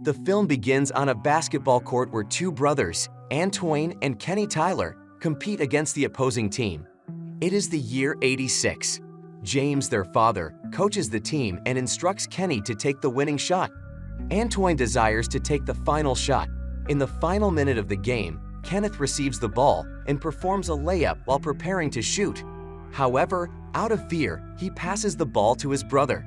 The film begins on a basketball court where two brothers, Antoine and Kenny Tyler, compete against the opposing team. It is the year '86. James, their father, coaches the team and instructs Kenny to take the winning shot. Antoine desires to take the final shot. In the final minute of the game, Kenneth receives the ball and performs a layup while preparing to shoot. However, out of fear, he passes the ball to his brother.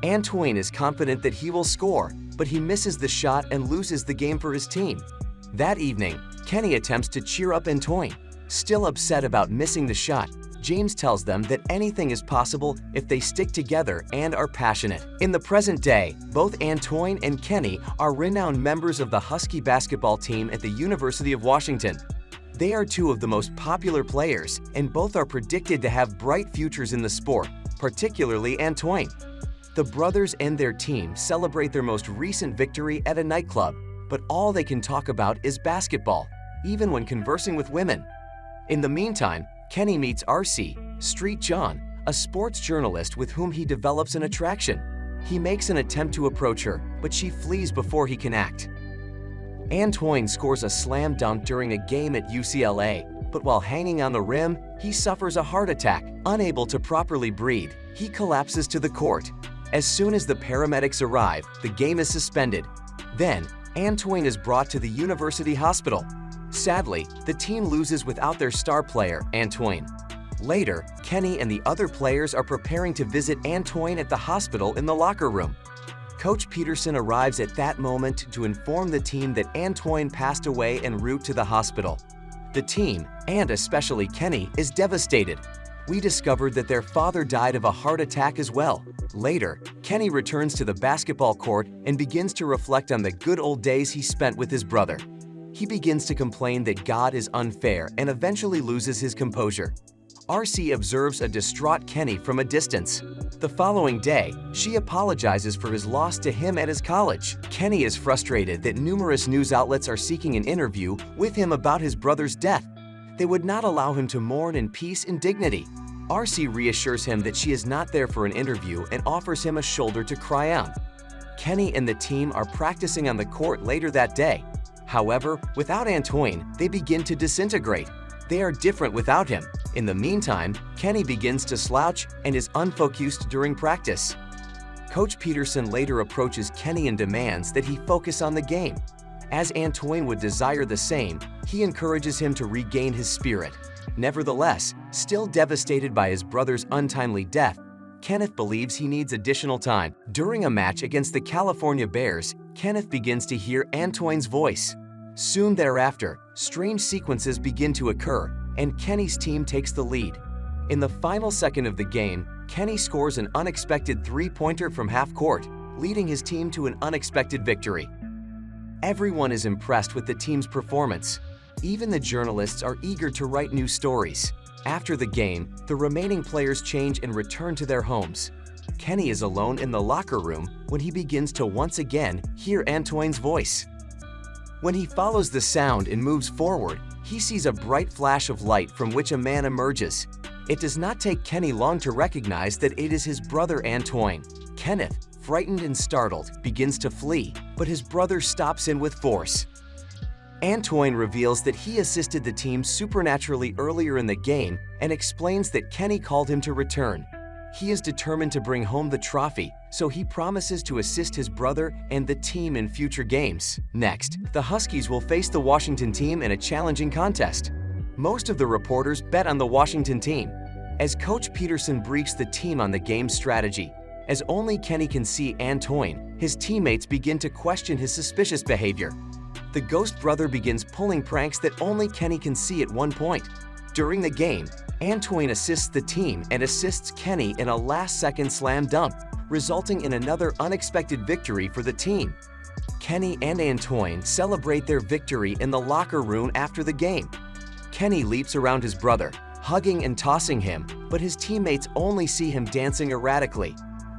Antoine is confident that he will score, but he misses the shot and loses the game for his team. That evening, Kenny attempts to cheer up Antoine. Still upset about missing the shot, James tells them that anything is possible if they stick together and are passionate. In the present day, both Antoine and Kenny are renowned members of the Husky basketball team at the University of Washington. They are two of the most popular players, and both are predicted to have bright futures in the sport, particularly Antoine. The brothers and their team celebrate their most recent victory at a nightclub, but all they can talk about is basketball, even when conversing with women. In the meantime, Kenny meets R.C. Street John, a sports journalist with whom he develops an attraction. He makes an attempt to approach her, but she flees before he can act. Antoine scores a slam dunk during a game at UCLA, but while hanging on the rim, he suffers a heart attack. Unable to properly breathe, he collapses to the court. As soon as the paramedics arrive, the game is suspended. Then, Antoine is brought to the university hospital. Sadly, the team loses without their star player, Antoine. Later, Kenny and the other players are preparing to visit Antoine at the hospital in the locker room. Coach Peterson arrives at that moment to inform the team that Antoine passed away en route to the hospital. The team, and especially Kenny, is devastated. We discovered that their father died of a heart attack as well. Later, Kenny returns to the basketball court and begins to reflect on the good old days he spent with his brother. He begins to complain that God is unfair and eventually loses his composure. R.C. observes a distraught Kenny from a distance. The following day, she apologizes for his loss to him at his college. Kenny is frustrated that numerous news outlets are seeking an interview with him about his brother's death. They would not allow him to mourn in peace and dignity. R.C. reassures him that she is not there for an interview and offers him a shoulder to cry on. Kenny and the team are practicing on the court later that day. However, without Antoine, they begin to disintegrate. They are different without him. In the meantime, Kenny begins to slouch and is unfocused during practice. Coach Peterson later approaches Kenny and demands that he focus on the game. As Antoine would desire the same, he encourages him to regain his spirit. Nevertheless, still devastated by his brother's untimely death, Kenneth believes he needs additional time. During a match against the California Bears, Kenneth begins to hear Antoine's voice. Soon thereafter, strange sequences begin to occur, and Kenny's team takes the lead. In the final second of the game, Kenny scores an unexpected three-pointer from half-court, leading his team to an unexpected victory. Everyone is impressed with the team's performance. Even the journalists are eager to write new stories. After the game, the remaining players change and return to their homes. Kenny is alone in the locker room when he begins to once again hear Antoine's voice. When he follows the sound and moves forward, he sees a bright flash of light from which a man emerges. It does not take Kenny long to recognize that it is his brother Antoine. Kenneth, frightened and startled, begins to flee, but his brother stops in with force. Antoine reveals that he assisted the team supernaturally earlier in the game and explains that Kenny called him to return. He is determined to bring home the trophy, so he promises to assist his brother and the team in future games. Next, the Huskies will face the Washington team in a challenging contest. Most of the reporters bet on the Washington team. As Coach Peterson briefs the team on the game's strategy, as only Kenny can see Antoine, his teammates begin to question his suspicious behavior. The ghost brother begins pulling pranks that only Kenny can see at one point. During the game, Antoine assists the team and assists Kenny in a last-second slam dunk, resulting in another unexpected victory for the team. Kenny and Antoine celebrate their victory in the locker room after the game. Kenny leaps around his brother, hugging and tossing him, but his teammates only see him dancing erratically.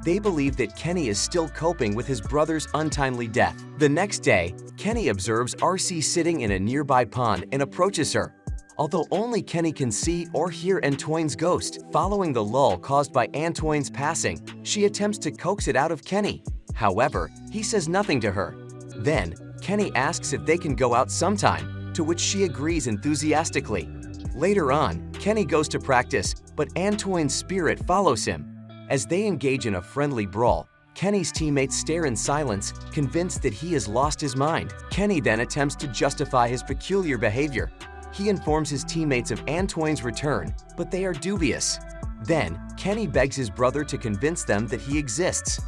They believe that Kenny is still coping with his brother's untimely death. The next day, Kenny observes R.C. sitting in a nearby pond and approaches her. Although only Kenny can see or hear Antoine's ghost, following the lull caused by Antoine's passing, she attempts to coax it out of Kenny. However, he says nothing to her. Then, Kenny asks if they can go out sometime, to which she agrees enthusiastically. Later on, Kenny goes to practice, but Antoine's spirit follows him. As they engage in a friendly brawl, Kenny's teammates stare in silence, convinced that he has lost his mind. Kenny then attempts to justify his peculiar behavior. He informs his teammates of Antoine's return, but they are dubious. Then, Kenny begs his brother to convince them that he exists.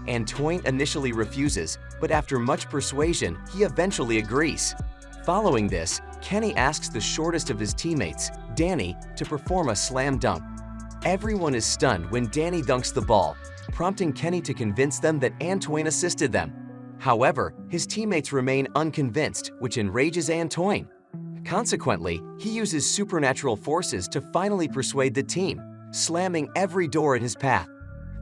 Antoine initially refuses, but after much persuasion, he eventually agrees. Following this, Kenny asks the shortest of his teammates, Danny, to perform a slam dunk. Everyone is stunned when Danny dunks the ball, prompting Kenny to convince them that Antoine assisted them. However, his teammates remain unconvinced, which enrages Antoine. Consequently, he uses supernatural forces to finally persuade the team, slamming every door in his path.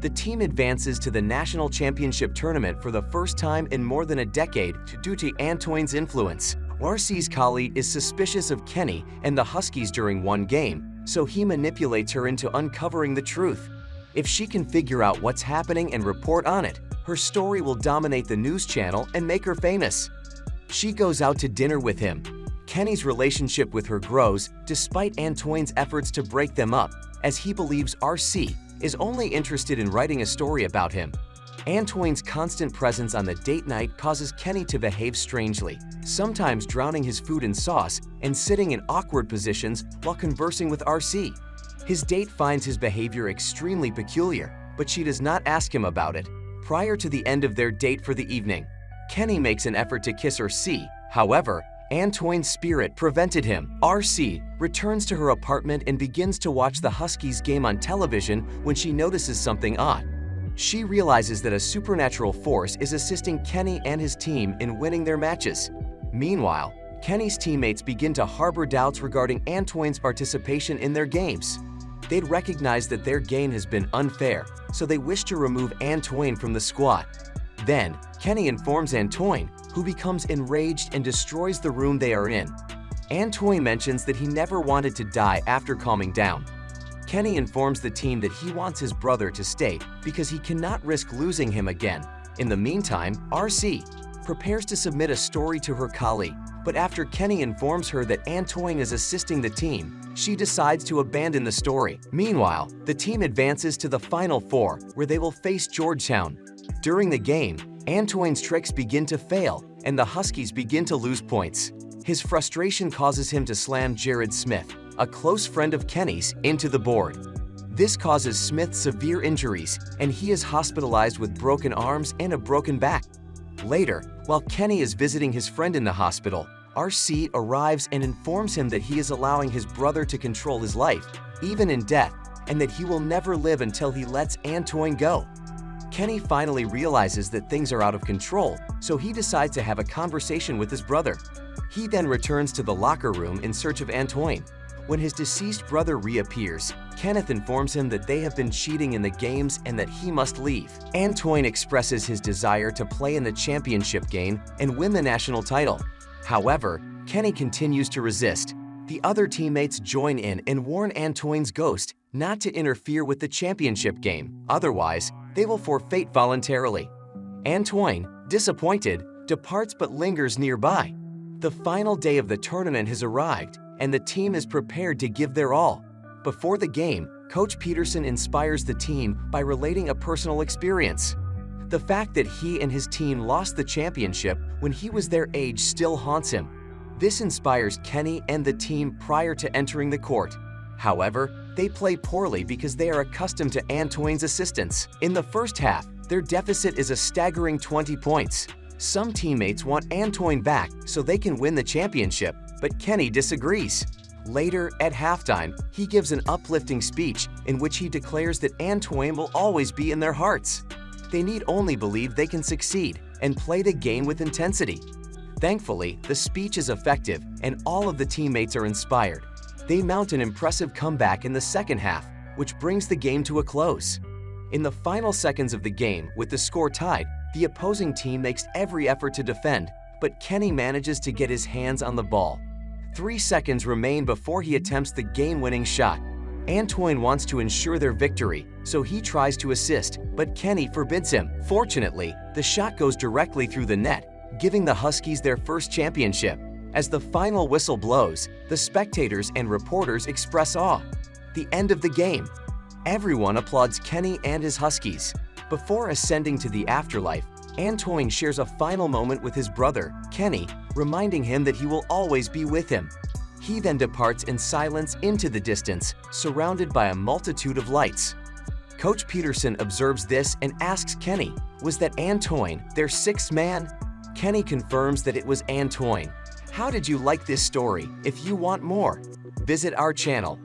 The team advances to the national championship tournament for the first time in more than a decade due to Antoine's influence. RC's colleague is suspicious of Kenny and the Huskies during one game, so he manipulates her into uncovering the truth. If she can figure out what's happening and report on it, her story will dominate the news channel and make her famous. She goes out to dinner with him. Kenny's relationship with her grows despite Antoine's efforts to break them up, as he believes RC is only interested in writing a story about him. Antoine's constant presence on the date night causes Kenny to behave strangely, sometimes drowning his food in sauce and sitting in awkward positions while conversing with RC. His date finds his behavior extremely peculiar, but she does not ask him about it. Prior to the end of their date for the evening, Kenny makes an effort to kiss RC. However, Antoine's spirit prevented him. RC returns to her apartment and begins to watch the Huskies game on television when she notices something odd. She realizes that a supernatural force is assisting Kenny and his team in winning their matches. Meanwhile, Kenny's teammates begin to harbor doubts regarding Antoine's participation in their games. They'd recognize that their game has been unfair, so they wish to remove Antoine from the squad. Then, Kenny informs Antoine, who becomes enraged and destroys the room they are in. Antoine mentions that he never wanted to die after calming down. Kenny informs the team that he wants his brother to stay because he cannot risk losing him again. In the meantime, RC prepares to submit a story to her colleague, but after Kenny informs her that Antoine is assisting the team, she decides to abandon the story. Meanwhile, the team advances to the Final Four, where they will face Georgetown. During the game, Antoine's tricks begin to fail, and the Huskies begin to lose points. His frustration causes him to slam Jared Smith, a close friend of Kenny's, into the board. This causes Smith severe injuries, and he is hospitalized with broken arms and a broken back. Later, while Kenny is visiting his friend in the hospital, RC arrives and informs him that he is allowing his brother to control his life, even in death, and that he will never live until he lets Antoine go. Kenny finally realizes that things are out of control, so he decides to have a conversation with his brother. He then returns to the locker room in search of Antoine. When his deceased brother reappears, Kenneth informs him that they have been cheating in the games and that he must leave. Antoine expresses his desire to play in the championship game and win the national title. However, Kenny continues to resist. The other teammates join in and warn Antoine's ghost not to interfere with the championship game, otherwise, they will forfeit voluntarily. Antoine, disappointed, departs but lingers nearby. The final day of the tournament has arrived, and the team is prepared to give their all. Before the game, Coach Peterson inspires the team by relating a personal experience. The fact that he and his team lost the championship when he was their age still haunts him. This inspires Kenny and the team prior to entering the court. However, they play poorly because they are accustomed to Antoine's assistance. In the first half, their deficit is a staggering 20 points. Some teammates want Antoine back so they can win the championship, but Kenny disagrees. Later, at halftime, he gives an uplifting speech in which he declares that Antoine will always be in their hearts. They need only believe they can succeed and play the game with intensity. Thankfully, the speech is effective and all of the teammates are inspired. They mount an impressive comeback in the second half, which brings the game to a close. In the final seconds of the game, with the score tied, the opposing team makes every effort to defend, but Kenny manages to get his hands on the ball. 3 seconds remain before he attempts the game-winning shot. Antoine wants to ensure their victory, so he tries to assist, but Kenny forbids him. Fortunately, the shot goes directly through the net, giving the Huskies their first championship. As the final whistle blows, the spectators and reporters express awe. The end of the game. Everyone applauds Kenny and his Huskies. Before ascending to the afterlife, Antoine shares a final moment with his brother, Kenny, reminding him that he will always be with him. He then departs in silence into the distance, surrounded by a multitude of lights. Coach Peterson observes this and asks Kenny, "Was that Antoine, their sixth man?" Kenny confirms that it was Antoine. How did you like this story? If you want more, visit our channel